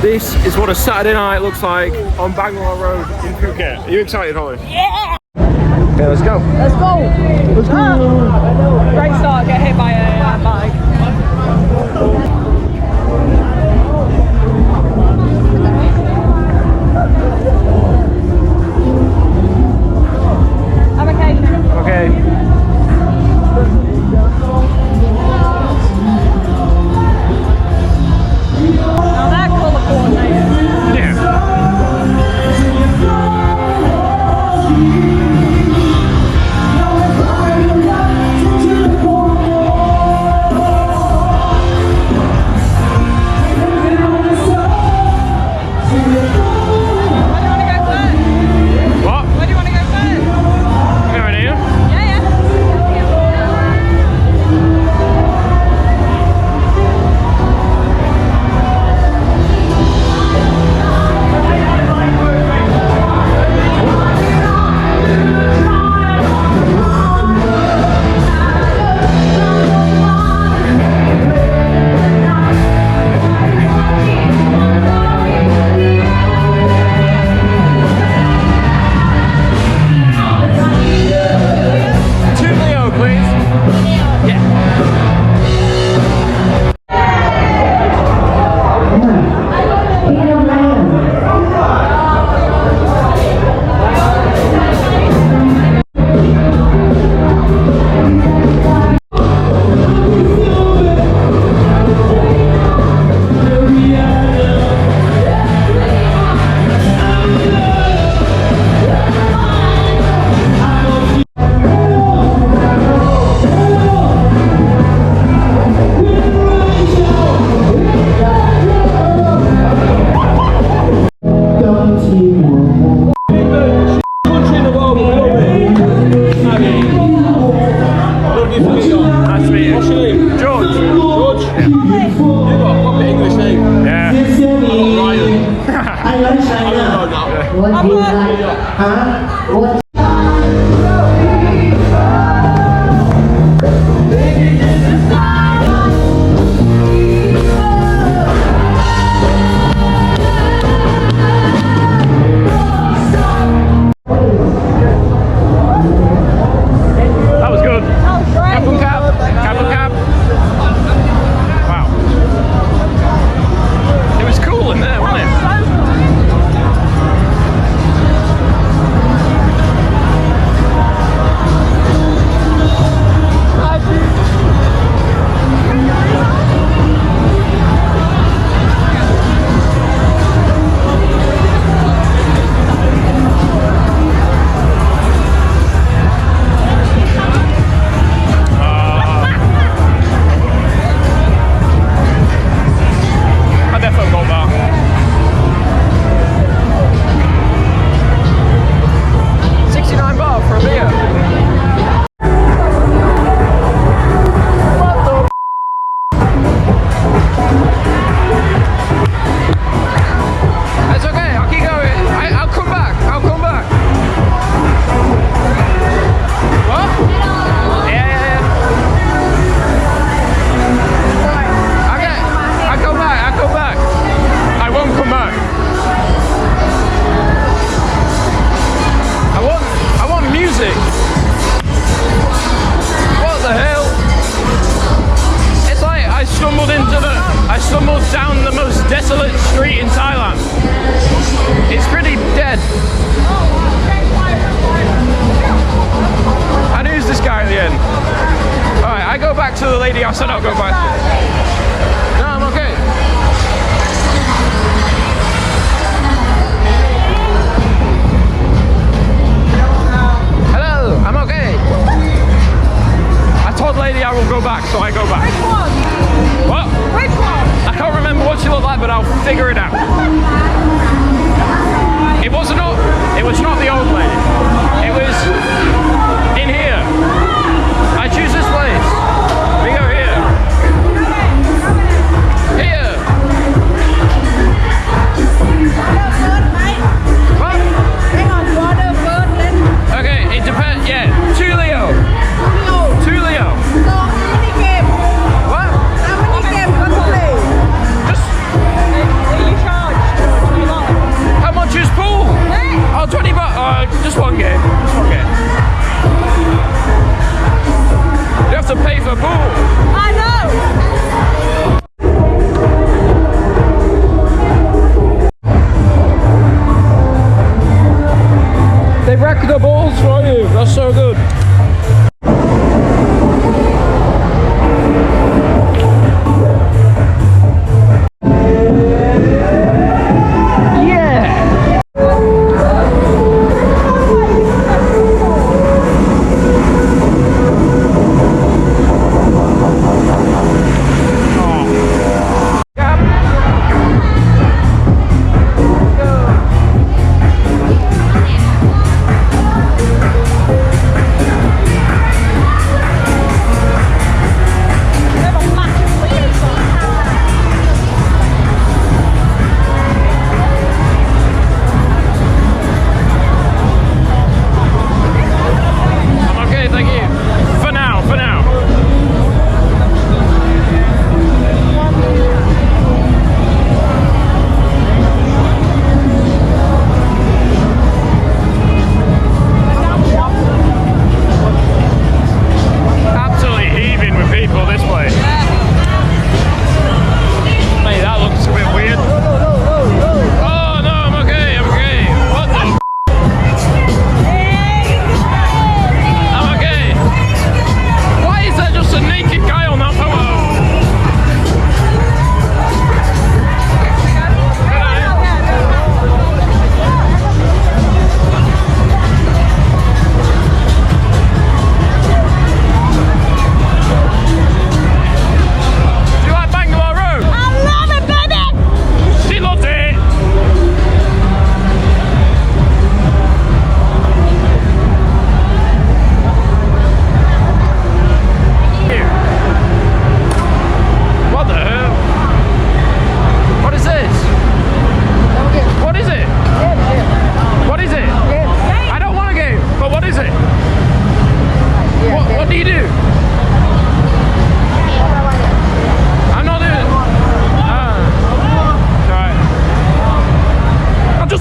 This is what a Saturday night looks like on Bangla Road in Phuket. Are you excited, Holly? Yeah! Okay, let's go. Let's go! Let's go! Great start, get hit by a bike. I'm okay. Okay. Now that colour coordinated. Yeah.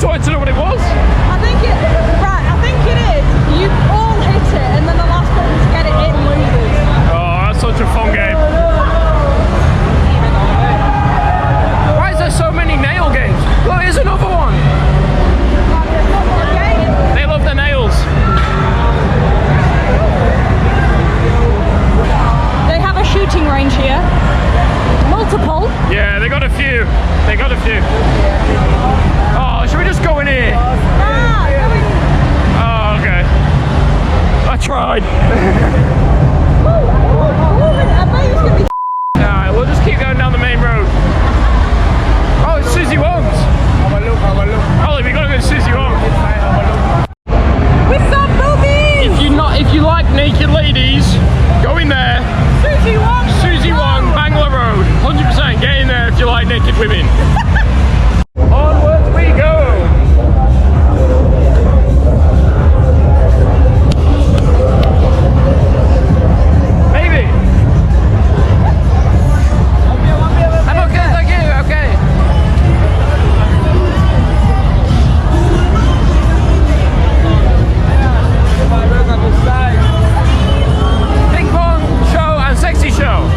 just wanted to know what it was. I think it is. You all hit it, and then the last person to get it in loses. Oh, that's such a fun game. Why is there so many nail games? Look, here's another one. They love the nails. They have a shooting range here. Multiple. Yeah, they got a few. They got a few. Oh, should we just go in here? Oh, okay. I tried. Alright, we'll just keep going down the main road. Oh, it's Susie Wong's. Have a look, have a look. Ollie, we gotta go to Susie Wong. Have a look. With some movies! If you like naked ladies, go in there. Susie Wong! Susie Wong, Bangla Road. 100% get in there if you like naked women. Onwards we go. Maybe. I'm okay, thank you, okay. Ping pong show and sexy show.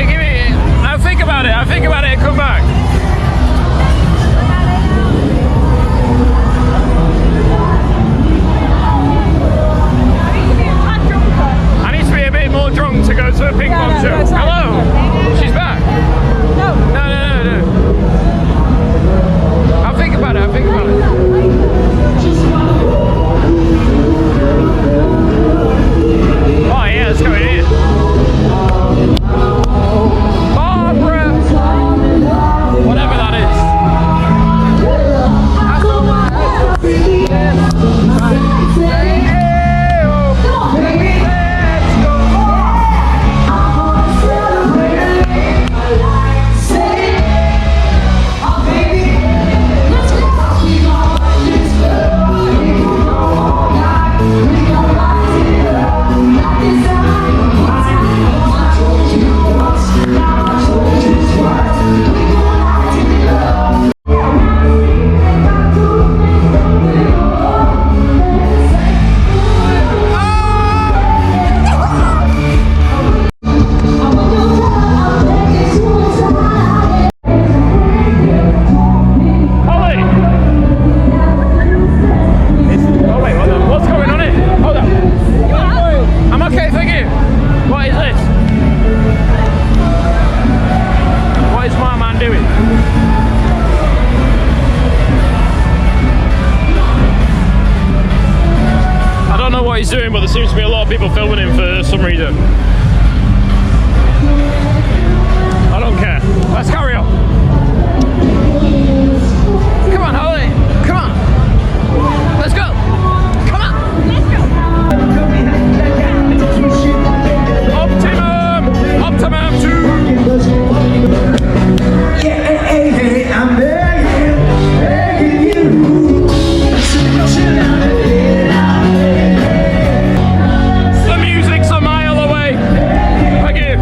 Give me. I'll think about it. I'll think about it and come back. I need to be a bit more drunk to go to a ping pong show. Hello. She's back. No. No. I'll think about it. I'll think about it. Oh yeah, let's go in here. Barbara! Whatever that is. He's doing, but there seems to be a lot of people filming him for some reason. I don't care. Let's carry on. Come on, Holly. Come on. Let's go. Come on. Let's go. Optimum 2. Hey, I'm begging you. The music's a mile away. Thank you.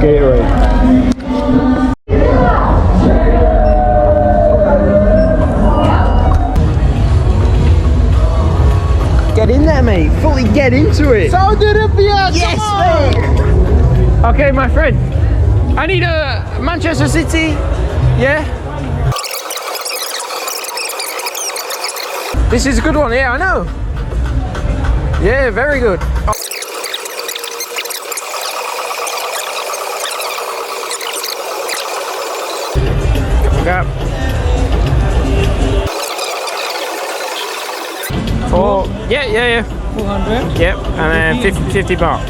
Gatorade. Get in there, mate. Fully get into it. Saudi Arabia. Yes, mate. Okay, my friend. I need a Manchester City. Yeah. This is a good one. Yeah, I know. Yeah, very good. Yeah. Oh, yeah. 200. Yep, and then 50 baht.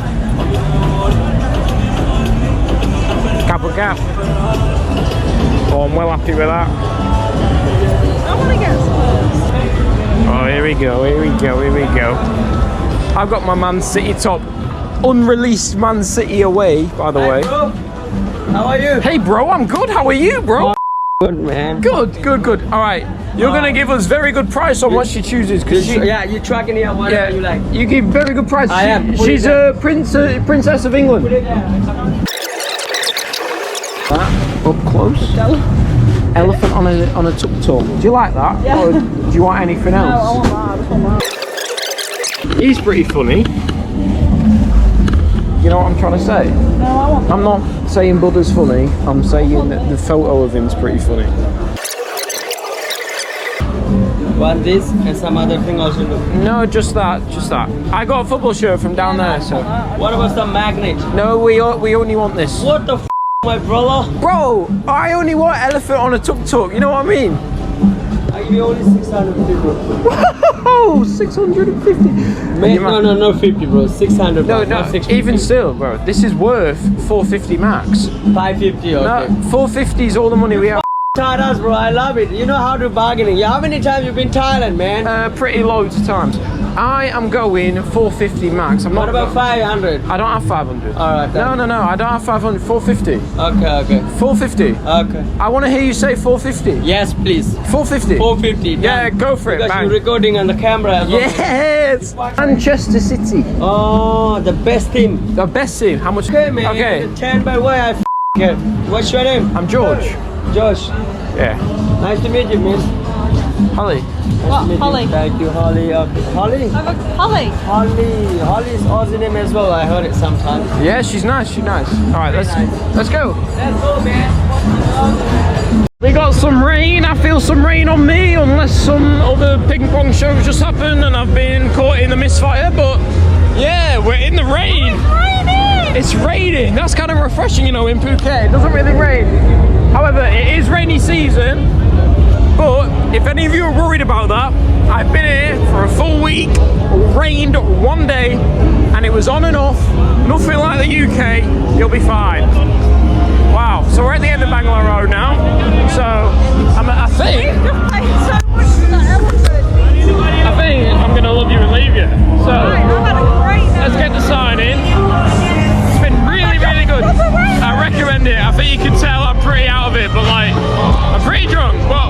Couple gap. Oh, I'm well happy with that. I want to get Spurs. Oh, here we go. I've got my Man City top. Unreleased Man City away, by the way. Bro, how are you? Hey, bro, I'm good. How are you, bro? Good, man. Good. All right. You're going to give us very good price on what she chooses. Cause Yeah, you tracking here, whatever you like. You give very good price. I am. She's a princess of England. That up close. Elephant on a tuk-tuk. Do you like that? Yeah. Or do you want anything No, I else? want that. I just want that. He's pretty funny. You know what I'm trying to say? No, I want that. I'm not saying Buddha's funny. I'm saying that the photo of him's pretty funny. Want this and some other thing also look. No, just that. I got a football shirt from down there, so. What about some magnet? No, we only want this. What the f, my brother? Bro, I only want elephant on a tuk-tuk. You know what I mean? I give you only 650, bro. Oh, 650. Man, no, not 50, bro. 600, bro. No, not 650. even still, bro. This is worth 450 max. 550, okay. No, 450 is all the money we have. Thailand, bro, I love it. You know how to bargaining. How many times you been Thailand, man? Pretty loads of times. I am going 450 max. I'm What not. about 500? I don't have 500. Alright, No, I don't have 500. 450. Okay. 450. Okay. I want to hear you say 450. Yes, please. 450. 450. Yeah, done. go for it, Because man. you're recording on the camera. as well. Yes. Manchester City. Oh, the best team. The best team. How much? Okay, man. Okay. 10 by way I get. What's your name? I'm George. Josh. Yeah. Nice to meet you, miss. Holly. What? Meet you. Holly. Thank you, Holly. Holly? Holly. Holly's Aussie name as well. I heard it sometimes. Yeah, she's nice. All right, let's go. Let's go, man. We got some rain. I feel some rain on me, unless some other ping pong shows just happened and I've been caught in the misfire. But yeah, we're in the rain. It's raining. That's kind of refreshing, you know, in Phuket. It doesn't really rain. However, it is rainy season. But if any of you are worried about that, I've been here for a full week. Rained one day, and it was on and off. Nothing like the UK. You'll be fine. Wow. So we're at the end of Bangla Road now. So I think I'm gonna love you and leave you. So let's get the sign in. It's been really good. I recommend it. I think you can tell I'm pretty out of it, but like I'm pretty drunk. But